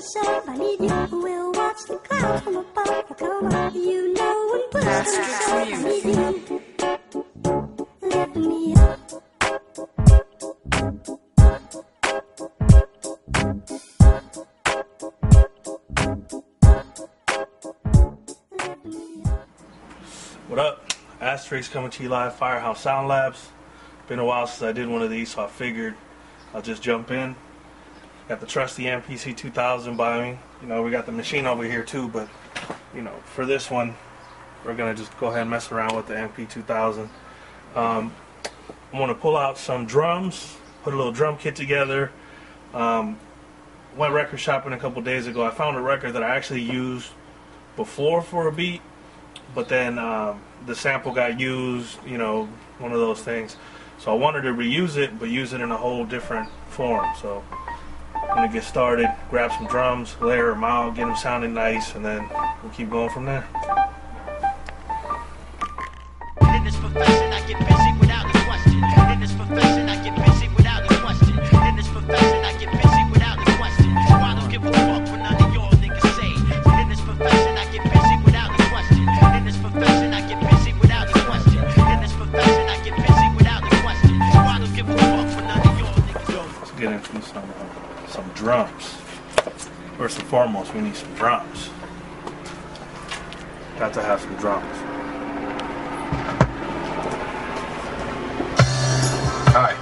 yourself, I need you. We'll watch the clouds from above. Come on, you know and push yourself, I need you. Lift me up. What up? Asterix coming to you live, Firehouse Sound Labs. Been a while since I did one of these, so I figured I'll just jump in. Got the trusty MPC-2000 by me. You know, we got the machine over here too, but you know, for this one, we're gonna just go ahead and mess around with the MP2000. I'm gonna pull out some drums, put a little drum kit together. Went record shopping a couple days ago. I found a record that I actually used before for a beat, but then the sample got used, you know, one of those things. So I wanted to reuse it, but use it in a whole different form. So I'm gonna get started, grab some drums, layer them out, get them sounding nice, and then we'll keep going from there. In this profession, I get busy without a question. In this profession, I get busy without a question. In this profession, I get busy without a question. I don't give a fuck what none of y'all niggas say. In this profession, I get busy without a question. In this profession, I get busy without a question. In this profession, I get busy without a question. I don't give a fuck what none of y'all niggas say. Let's get into some drums. First and foremost, we need some drums. Got to have some drums. Hi,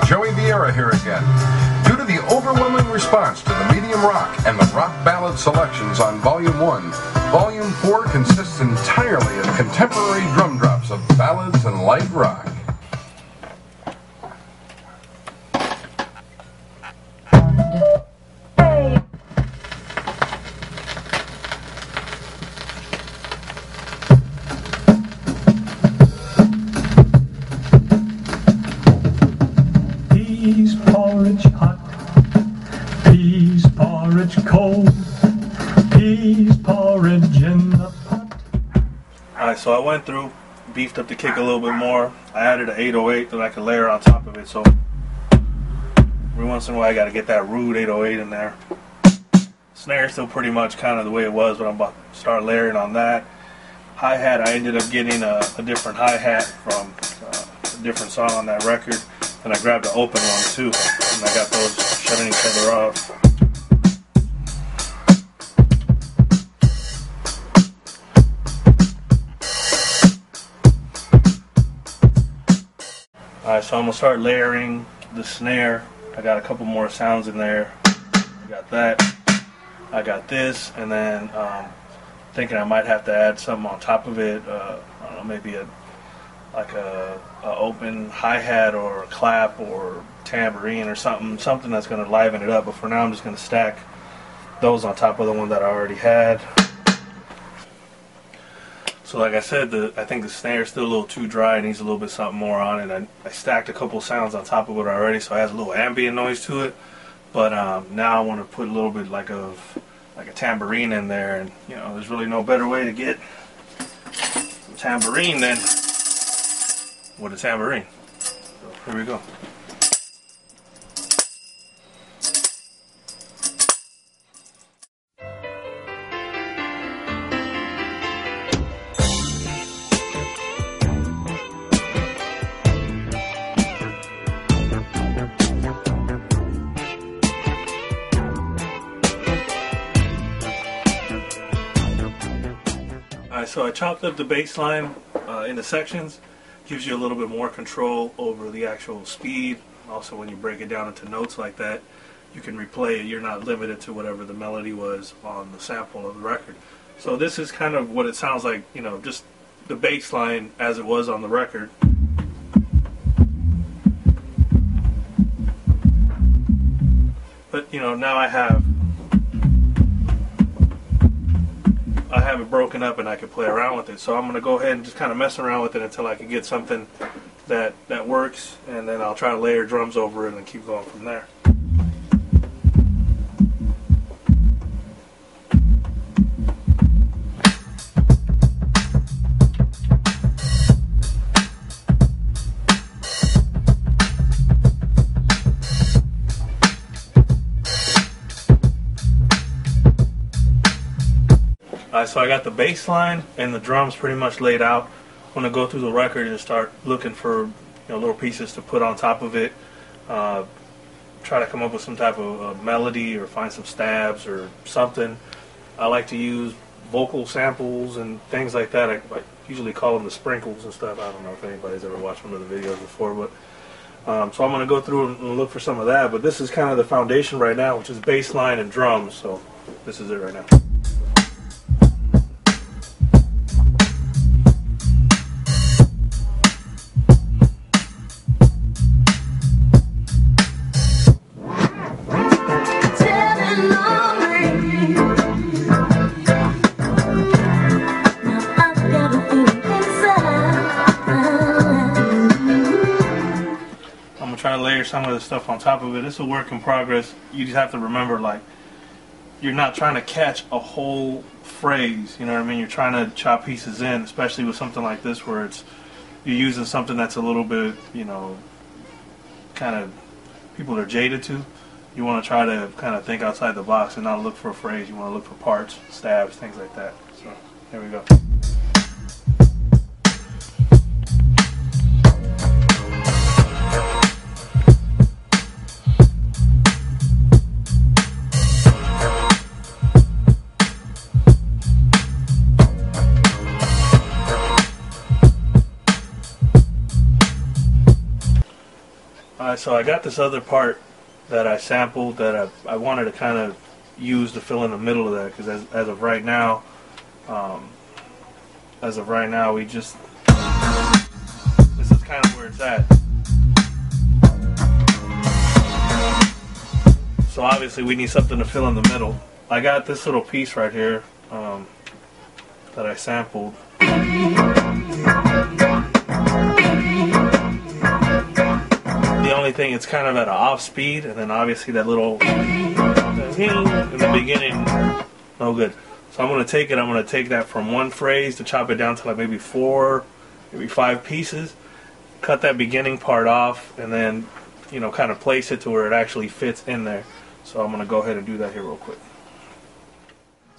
Joey Vieira here again. Due to the overwhelming response to the medium rock and the rock ballad selections on Volume 1, Volume 4 consists entirely of contemporary drum drops of ballads and light rock. Peas porridge hot, peas porridge cold, peas porridge in the pot. Alright, so I went through, beefed up the kick a little bit more. I added an 808 that I could layer on top of it, so every once in a while I gotta get that rude 808 in there. Snare is still pretty much kind of the way it was, but I'm about to start layering on that. Hi-hat, I ended up getting a different hi-hat from a different song on that record. And I grabbed an open one too, and I got those shutting each other off. Alright, so I'm going to start layering the snare. I got a couple more sounds in there. I got that. I got this, and then thinking I might have to add something on top of it. I don't know, maybe a open hi-hat or a clap or tambourine or something that's going to liven it up. But for now I'm just going to stack those on top of the one that I already had. So like I said, I think the snare is still a little too dry. It needs a little bit something more on it. I stacked a couple sounds on top of it already, so it has a little ambient noise to it. But now I want to put a little bit like a tambourine in there, and you know, there's really no better way to get some tambourine than with a tambourine. So here we go. Alright, so I chopped up the bass line into sections. Gives you a little bit more control over the actual speed. Also, when you break it down into notes like that, you can replay it. You're not limited to whatever the melody was on the sample of the record. So this is kind of what it sounds like, you know, just the bass line as it was on the record. But, you know, now I have it broken up and I can play around with it. So I'm going to go ahead and just kind of mess around with it until I can get something that works, and then I'll try to layer drums over it and keep going from there. Alright, so I got the bass line and the drums pretty much laid out. I'm going to go through the record and start looking for little pieces to put on top of it. Try to come up with some type of melody or find some stabs or something. I like to use vocal samples and things like that. I usually call them the sprinkles and stuff. I don't know if anybody's ever watched one of the videos before, but so I'm going to go through and look for some of that. But this is kind of the foundation right now, which is bass line and drums. So this is it right now. Try to layer some of the stuff on top of it. It's a work in progress. You just have to remember, like, you're not trying to catch a whole phrase, you know what I mean? You're trying to chop pieces in, especially with something like this where you're using something that's a little bit, kind of people are jaded to. You want to try to kind of think outside the box and not look for a phrase. You want to look for parts, stabs, things like that. So there we go. So I got this other part that I sampled that I wanted to kind of use to fill in the middle of that, because as of right now, we just, this is kind of where it's at. So obviously we need something to fill in the middle. I got this little piece right here that I sampled. The only thing, it's kind of at an off speed, and then obviously that little in the beginning, no good. So I'm going to take that from one phrase to chop it down to like maybe 4, maybe 5 pieces, cut that beginning part off, and then kind of place it to where it actually fits in there. So I'm going to go ahead and do that here real quick.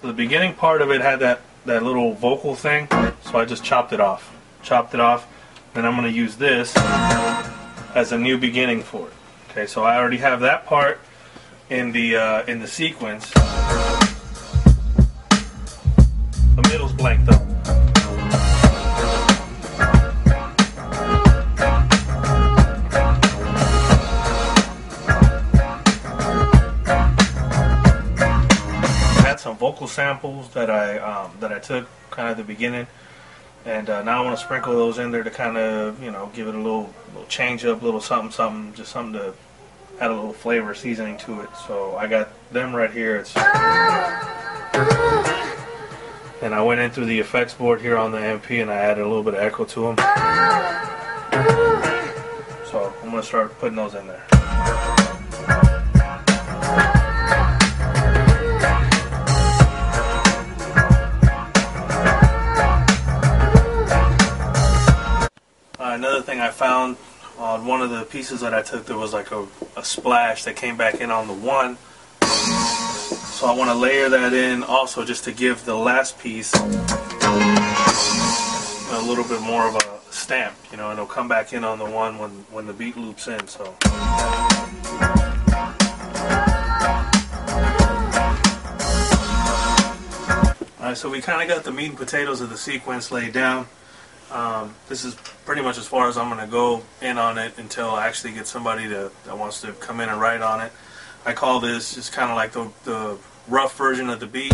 So the beginning part of it had that little vocal thing, so I just chopped it off. Then I'm going to use this as a new beginning for it. Okay, so I already have that part in the sequence. The middle's blank though. I had some vocal samples that I took kind of at the beginning. And now I want to sprinkle those in there to kind of, give it a little change up, little something, just something to add a little flavor, seasoning to it. So I got them right here. And I went in through the effects board here on the MP and I added a little bit of echo to them. So I'm going to start putting those in there. Another thing I found on one of the pieces that I took, there was like a splash that came back in on the one. So I want to layer that in also just to give the last piece a little bit more of a stamp, and it'll come back in on the one when the beat loops in. So. Alright, so we kind of got the meat and potatoes of the sequence laid down. This is pretty much as far as I'm going to go in on it until I actually get somebody that wants to come in and write on it. I call this just kind of like the rough version of the beat.